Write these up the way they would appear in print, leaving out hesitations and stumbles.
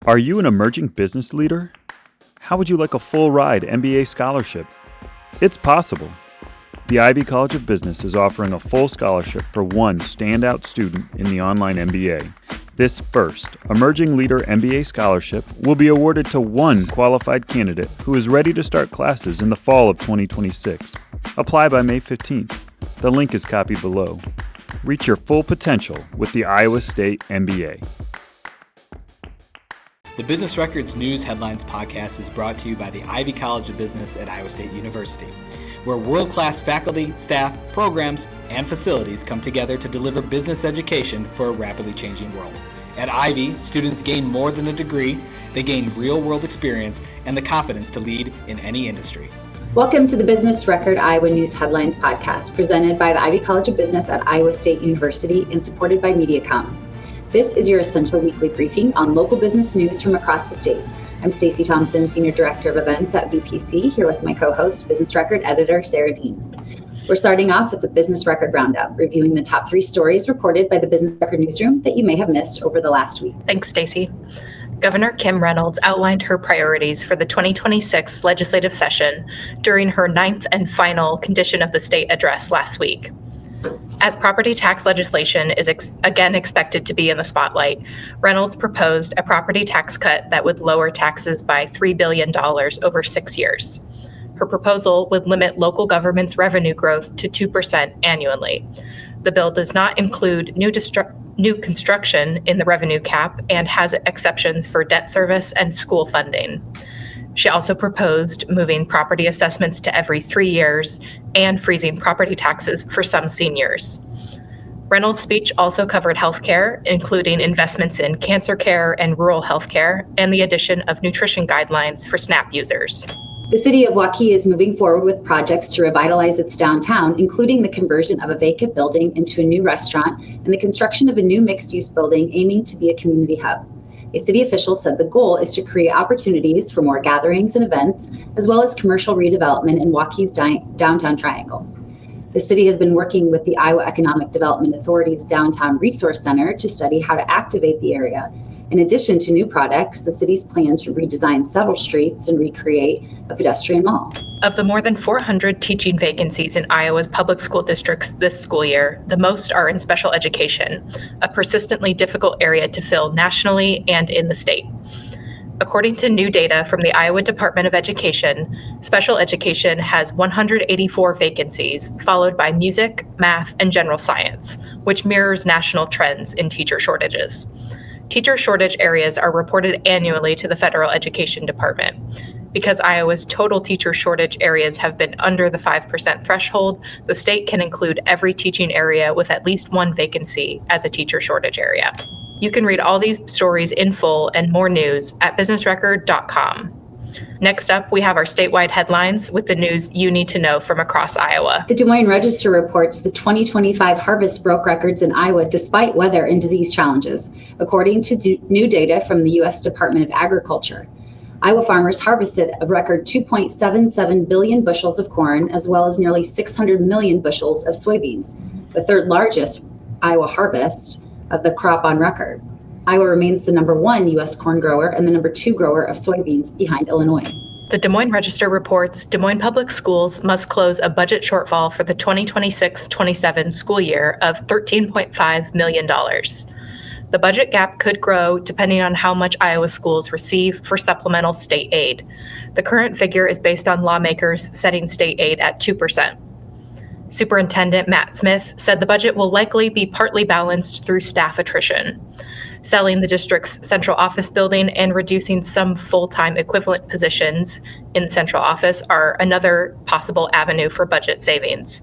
Are you an emerging business leader? How would you like a full-ride MBA scholarship? It's possible. The Ivy College of Business is offering a full scholarship for one standout student in the online MBA. This first Emerging Leader MBA Scholarship will be awarded to one qualified candidate who is ready to start classes in the fall of 2026. Apply by May 15th. The link is copied below. Reach your full potential with the Iowa State MBA. The Business Records News Headlines podcast is brought to you by the Ivy College of Business at Iowa State University, where world-class faculty, staff, programs, and facilities come together to deliver business education for a rapidly changing world. At Ivy, students gain more than a degree, they gain real-world experience and the confidence to lead in any industry. Welcome to the Business Record Iowa News Headlines podcast, presented by the Ivy College of Business at Iowa State University and supported by Mediacom. This is your essential weekly briefing on local business news from across the state. I'm Stacey Thompson, Senior Director of Events at VPC, here with my co-host, Business Record Editor Sarah Diehn. We're starting off with the Business Record Roundup, reviewing the top 3 stories reported by the Business Record Newsroom that you may have missed over the last week. Thanks, Stacey. Governor Kim Reynolds outlined her priorities for the 2026 legislative session during her 9th and final Condition of the State address last week. As property tax legislation is again expected to be in the spotlight, Reynolds proposed a property tax cut that would lower taxes by $3 billion over 6 years. Her proposal would limit local government's revenue growth to 2% annually. The bill does not include new construction in the revenue cap and has exceptions for debt service and school funding. She also proposed moving property assessments to every 3 years and freezing property taxes for some seniors. Reynolds' speech also covered healthcare, including investments in cancer care and rural healthcare, and the addition of nutrition guidelines for SNAP users. The city of Waukee is moving forward with projects to revitalize its downtown, including the conversion of a vacant building into a new restaurant and the construction of a new mixed-use building aiming to be a community hub. A city official said the goal is to create opportunities for more gatherings and events, as well as commercial redevelopment in Waukee's downtown triangle. The city has been working with the Iowa Economic Development Authority's Downtown Resource Center to study how to activate the area. In addition to new products, the city's plan to redesign several streets and recreate a pedestrian mall. Of the more than 400 teaching vacancies in Iowa's public school districts this school year, the most are in special education, a persistently difficult area to fill nationally and in the state. According to new data from the Iowa Department of Education, special education has 184 vacancies, followed by music, math, and general science, which mirrors national trends in teacher shortages. Teacher shortage areas are reported annually to the Federal Education Department. Because Iowa's total teacher shortage areas have been under the 5% threshold, the state can include every teaching area with at least one vacancy as a teacher shortage area. You can read all these stories in full and more news at businessrecord.com. Next up, we have our statewide headlines with the news you need to know from across Iowa. The Des Moines Register reports the 2025 harvest broke records in Iowa despite weather and disease challenges, according to new data from the U.S. Department of Agriculture. Iowa farmers harvested a record 2.77 billion bushels of corn, as well as nearly 600 million bushels of soybeans, the third largest Iowa harvest of the crop on record. Iowa remains the number 1 U.S. corn grower and the number 2 grower of soybeans behind Illinois. The Des Moines Register reports Des Moines Public Schools must close a budget shortfall for the 2026-27 school year of $13.5 million. The budget gap could grow depending on how much Iowa schools receive for supplemental state aid. The current figure is based on lawmakers setting state aid at 2%. Superintendent Matt Smith said the budget will likely be partly balanced through staff attrition. Selling the district's central office building and reducing some full-time equivalent positions in central office are another possible avenue for budget savings.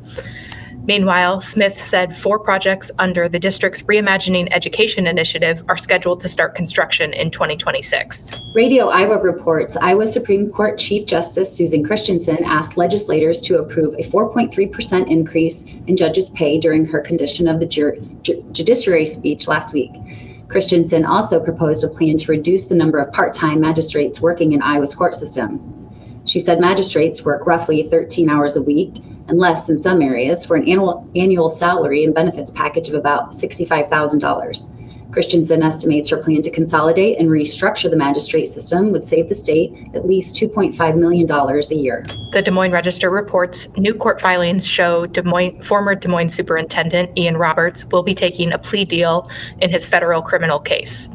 Meanwhile, Smith said 4 projects under the district's Reimagining Education initiative are scheduled to start construction in 2026. Radio Iowa reports Iowa Supreme Court Chief Justice Susan Christensen asked legislators to approve a 4.3% increase in judges' pay during her Condition of the Judiciary speech last week. Christensen also proposed a plan to reduce the number of part-time magistrates working in Iowa's court system. She said magistrates work roughly 13 hours a week and less in some areas for an annual salary and benefits package of about $65,000. Christensen estimates her plan to consolidate and restructure the magistrate system would save the state at least $2.5 million a year. The Des Moines Register reports new court filings show former Des Moines Superintendent Ian Roberts will be taking a plea deal in his federal criminal case.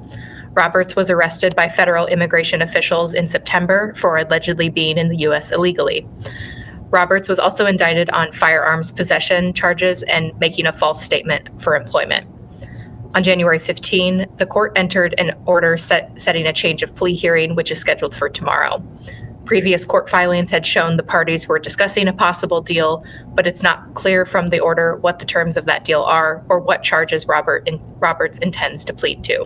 Roberts was arrested by federal immigration officials in September for allegedly being in the U.S. illegally. Roberts was also indicted on firearms possession charges and making a false statement for employment. On January 15, the court entered an order setting a change of plea hearing, which is scheduled for tomorrow. Previous court filings had shown the parties were discussing a possible deal, but it's not clear from the order what the terms of that deal are or what charges Roberts intends to plead to.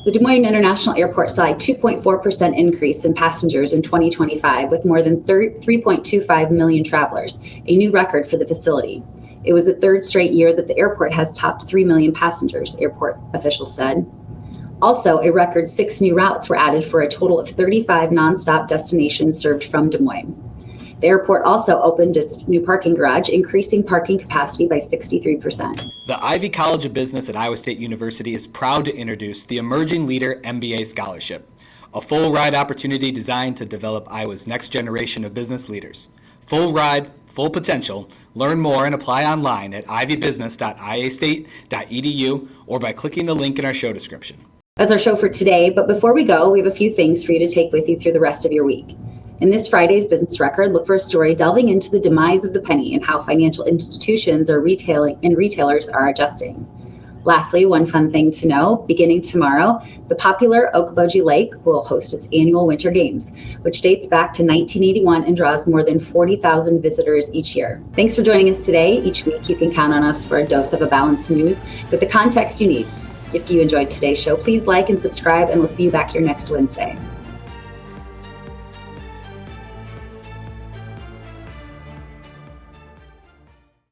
The Des Moines International Airport saw a 2.4% increase in passengers in 2025, with more than 3.25 million travelers, a new record for the facility. It was the third straight year that the airport has topped 3 million passengers, airport officials said. Also, a record 6 new routes were added for a total of 35 nonstop destinations served from Des Moines. The airport also opened its new parking garage, increasing parking capacity by 63%. The Ivy College of Business at Iowa State University is proud to introduce the Emerging Leader MBA Scholarship, a full ride opportunity designed to develop Iowa's next generation of business leaders. Full ride, full potential. Learn more and apply online at ivybusiness.iastate.edu or by clicking the link in our show description. That's our show for today, but before we go, we have a few things for you to take with you through the rest of your week. In this Friday's Business Record, look for a story delving into the demise of the penny and how financial institutions and retailers are adjusting. Lastly, one fun thing to know, beginning tomorrow, the popular Okoboji Lake will host its annual Winter Games, which dates back to 1981 and draws more than 40,000 visitors each year. Thanks for joining us today. Each week, you can count on us for a dose of a balanced news with the context you need. If you enjoyed today's show, please like and subscribe, and we'll see you back here next Wednesday.